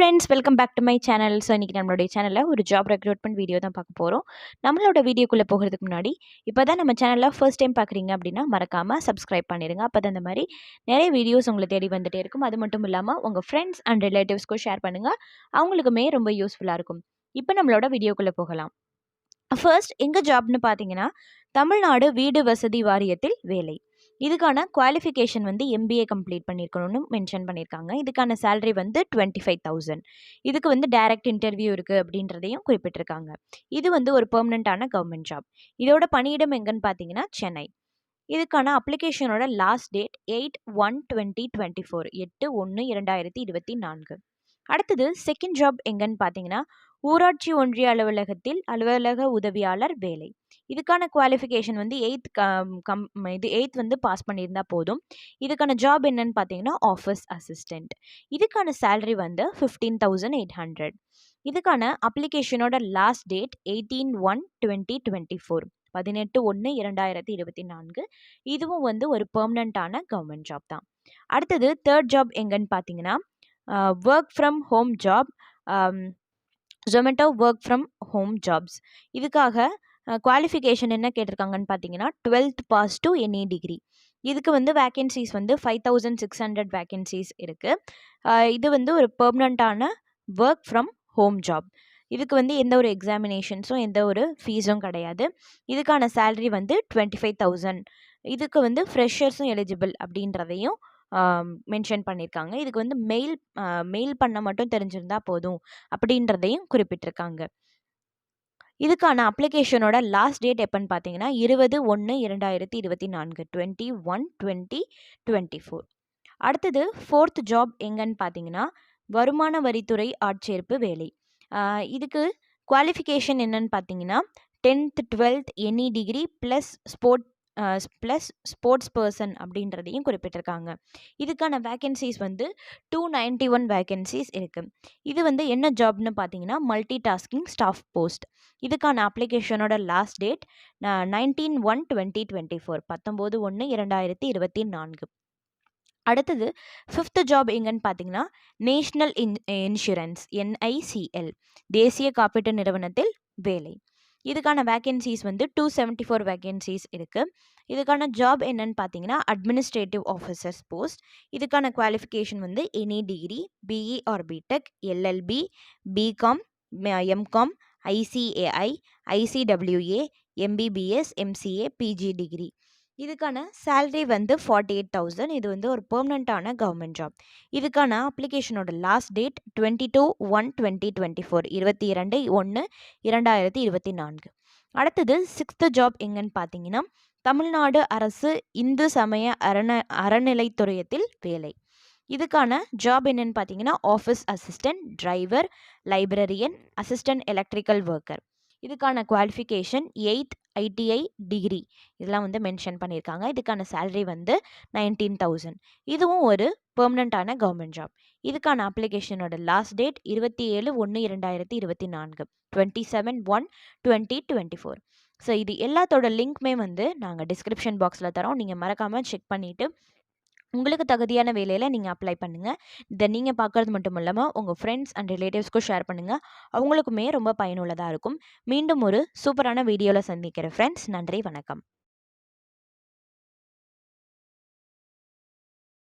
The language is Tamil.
Friends, welcome back to my channel. So இன்றைக்கி நம்மளுடைய சேனலில் ஒரு ஜாப் ரெக்ரூட்மெண்ட் வீடியோ தான் பார்க்க போகிறோம். நம்மளோட வீடியோக்குள்ளே போகிறதுக்கு முன்னாடி இப்போ தான் நம்ம சேனலில் ஃபர்ஸ்ட் டைம் பார்க்குறீங்க அப்படின்னா மறக்காமல் சப்ஸ்கிரைப் பண்ணிடுங்க. அப்போ தான் இந்த மாதிரி நிறைய வீடியோஸ் உங்களை தேடி வந்துகிட்டே இருக்கும். அது மட்டும் இல்லாமல் உங்கள் ஃப்ரெண்ட்ஸ் அண்ட் ரிலேட்டிவ்ஸ்க்கும் ஷேர் பண்ணுங்கள். அவங்களுக்குமே ரொம்ப யூஸ்ஃபுல்லாக இருக்கும். இப்போ நம்மளோட வீடியோக்குள்ளே போகலாம். ஃபர்ஸ்ட் எங்கே ஜாப்னு பார்த்தீங்கன்னா, தமிழ்நாடு வீடு வசதி வாரியத்தில் வேலை. இதுக்கான குவாலிஃபிகேஷன் வந்து எம்பிஏ கம்ப்ளீட் பண்ணியிருக்கணும்னு மென்ஷன் பண்ணியிருக்காங்க. இதுக்கான சேலரி வந்து 25,000. இதுக்கு வந்து டைரக்ட் இன்டர்வியூ இருக்குது அப்படின்றதையும் குறிப்பிட்டிருக்காங்க. இது வந்து ஒரு பெர்மனண்ட்டான கவர்மெண்ட் ஜாப். இதோட பணியிடம் எங்கன்னு பார்த்தீங்கன்னா சென்னை. இதுக்கான அப்ளிகேஷனோட லாஸ்ட் டேட் 8/1/2024 8/1/2024. அடுத்தது செகண்ட் ஜாப் எங்கன்னு பார்த்தீங்கன்னா, ஊராட்சி ஒன்றிய அலுவலகத்தில் அலுவலக உதவியாளர் வேலை. இதுக்கான குவாலிஃபிகேஷன் வந்து எயித் வந்து பாஸ் பண்ணியிருந்தா போதும். இதுக்கான ஜாப் என்னன்னு பார்த்தீங்கன்னா ஆஃபீஸ் அசிஸ்டண்ட். இதுக்கான சேலரி வந்து 15,800. இதுக்கான அப்ளிகேஷனோட லாஸ்ட் டேட் 18/1/2024 18/1/2024. இதுவும் வந்து ஒரு பெர்மனண்ட்டான கவர்மெண்ட் ஜாப் தான். அடுத்தது தேர்ட் ஜாப் எங்கன்னு பார்த்தீங்கன்னா, work from home job, Zomato work from home jobs. இதுக்காக குவாலிஃபிகேஷன் என்ன கேட்டிருக்காங்கன்னு பார்த்தீங்கன்னா 12th pass to any degree. இதுக்கு வந்து வேக்கன்சிஸ் வந்து 5,600 வேக்கன்சிஸ் இருக்குது. இது வந்து ஒரு பெர்மனண்ட்டான ஒர்க் ஃப்ரம் ஹோம் ஜாப். இதுக்கு வந்து எந்த ஒரு எக்ஸாமினேஷன்ஸும் எந்த ஒரு ஃபீஸும் கிடையாது. இதுக்கான சேலரி வந்து 25,000. இதுக்கு வந்து ஃப்ரெஷர்ஸும் எலிஜிபிள் அப்படின்றதையும் மென்ஷன் பண்ணியிருக்காங்க. இதுக்கு வந்து மெயில் பண்ண மட்டும் தெரிஞ்சிருந்தா போதும் அப்படின்றதையும் குறிப்பிட்டிருக்காங்க. இதுக்கான அப்ளிகேஷனோட லாஸ்ட் டேட் எப்போன்னு பார்த்தீங்கன்னா 20/1/2024 21/20/2024. அடுத்தது ஃபோர்த் ஜாப் எங்கன்னு பார்த்தீங்கன்னா, வருமான வரித்துறை ஆட்சேர்ப்பு வேலை. இதுக்கு குவாலிஃபிகேஷன் என்னன்னு பார்த்தீங்கன்னா 10th 12th any degree plus sports person அப்படின்றதையும் குறிப்பிட்டிருக்காங்க. இதுக்கான வேக்கன்சிஸ் வந்து 291 வேக்கன்சிஸ் இருக்குது. இது வந்து என்ன ஜாப்னு பார்த்தீங்கன்னா மல்டி டாஸ்கிங் ஸ்டாஃப் போஸ்ட். இதுக்கான அப்ளிகேஷனோட லாஸ்ட் டேட் 19/1/2024 19/1/2024. அடுத்தது ஃபிஃப்த் ஜாப் எங்கன்னு பார்த்தீங்கன்னா, நேஷ்னல் இன்சூரன்ஸ் NICL தேசிய காப்பீட்டு நிறுவனத்தில் வேலை. இதுக்கான வேக்கன்சிஸ் வந்து 274 வேக்கன்சிஸ் இருக்குது. இதுக்கான ஜாப் என்னன்னு பார்த்தீங்கன்னா அட்மினிஸ்ட்ரேட்டிவ் ஆஃபீஸர்ஸ் போஸ்ட். இதுக்கான குவாலிஃபிகேஷன் வந்து any degree BE or BTech LLB BCom MCom ICAI ICWA MBBS MCA PG degree. இதுக்கான சேலரி வந்து 48,000. இது வந்து ஒரு பெர்மனண்ட்டான கவர்மெண்ட் ஜாப். இதுக்கான அப்ளிகேஷனோட லாஸ்ட் டேட் 22/1/2024 22/1/2024. அடுத்தது சிக்ஸ்த் ஜாப் எங்கன்னு பார்த்தீங்கன்னா, தமிழ்நாடு அரசு இந்து சமய அறநிலைத்துறையத்தில் வேலை. இதுக்கான ஜாப் என்னன்னு பார்த்தீங்கன்னா office assistant, driver, librarian, assistant electrical worker. இதுக்கான குவாலிஃபிகேஷன் 8th ITI டிகிரி இதெல்லாம் வந்து மென்ஷன் பண்ணியிருக்காங்க. இதுக்கான சேலரி வந்து 19,000. இதுவும் ஒரு பெர்மனண்ட்டான கவர்மெண்ட் ஜாப். இதுக்கான அப்ளிகேஷனோட லாஸ்ட் டேட் 27/1/2024 27/1/2024. ஸோ இது எல்லாத்தோட லிங்க்குமே வந்து நாங்கள் டிஸ்கிரிப்ஷன் பாக்ஸில் தரோம். நீங்கள் மறக்காமல் செக் பண்ணிவிட்டு உங்களுக்கு தகுதியான வேலையில் நீங்கள் அப்ளை பண்ணுங்கள். இதை நீங்கள் பார்க்குறது மட்டும் இல்லாமல் உங்கள் ஃப்ரெண்ட்ஸ் அண்ட் ரிலேட்டிவ்ஸ்க்கும் ஷேர் பண்ணுங்கள். அவங்களுக்குமே ரொம்ப பயனுள்ளதாக இருக்கும். மீண்டும் ஒரு சூப்பரான வீடியோவில் சந்திக்கிறேன் ஃப்ரெண்ட்ஸ். நன்றி, வணக்கம்.